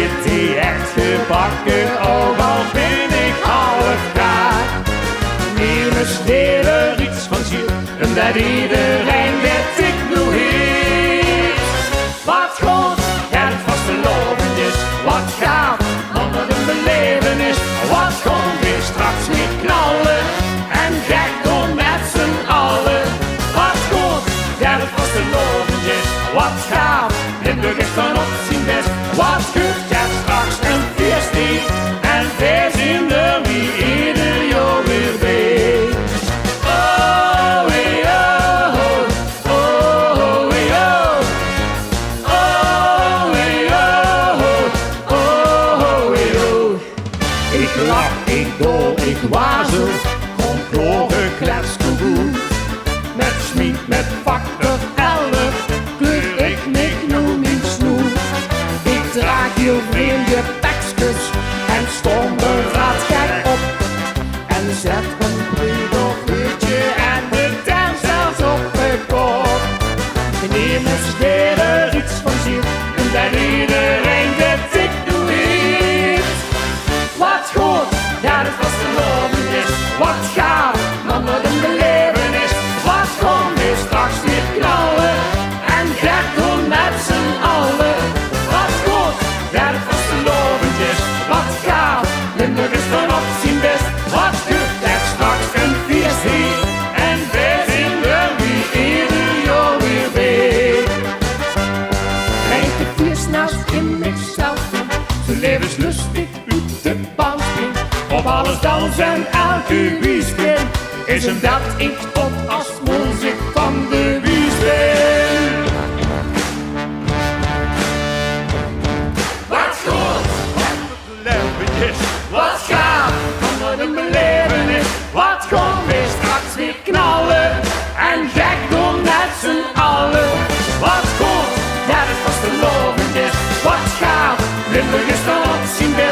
zit hij echt gebakken, ook al ben ik half gaar. Niemand is er iets van ziet, omdat iedereen weet ik nu heeft. Wat goed, ja het vastelovend is, wat gaaf, onder een belevenis. Wat komt weer straks weer knallen, en gek doen met z'n allen. Wat goed, ja het vastelovend is, wat gaaf, Limburg is van op zijn best. Wat goed, ja straks een feest niet, en wij zien er wie ieder jaar weer weet. Ik lach, ik dol, ik wazel, comploren, kletskoeboe. Met smink, met factor 11, kleur ik me nu niet snoe. Ik draag heel vreemde tekstjes en stomme raad gek op. En zet een priegelvuurtje en de tent zelfs op de kop. Niemand er iets van ziet, dat iedereen dit ik doe heeft. Wat goed, ja dat vastelovend is, wat gaaf, man wat een belevenis. Wat komt weer straks weer knallen, en gek doen met z'n allen. Wat goed, ja dat vastelovend is, wat gaaf, Limburg is van op zijn best. Wat goed, er straks een feest hier, en wij zien er wie ieder jaar weer weet. Krijg de feest naast in mezelf, zo levenslustig uit de band springt. Op alles dansen, elke weekend is hem dat ik tot als muziek van de wies ben. Wat goed, wat belevenis, wat gaaf, wat een belevenis. Wat komt weer straks weer knallen, en gek doen met z'n allen. Wat goed, ja dat vastelovend is, wat gaaf, Limburg is dan op zijn best.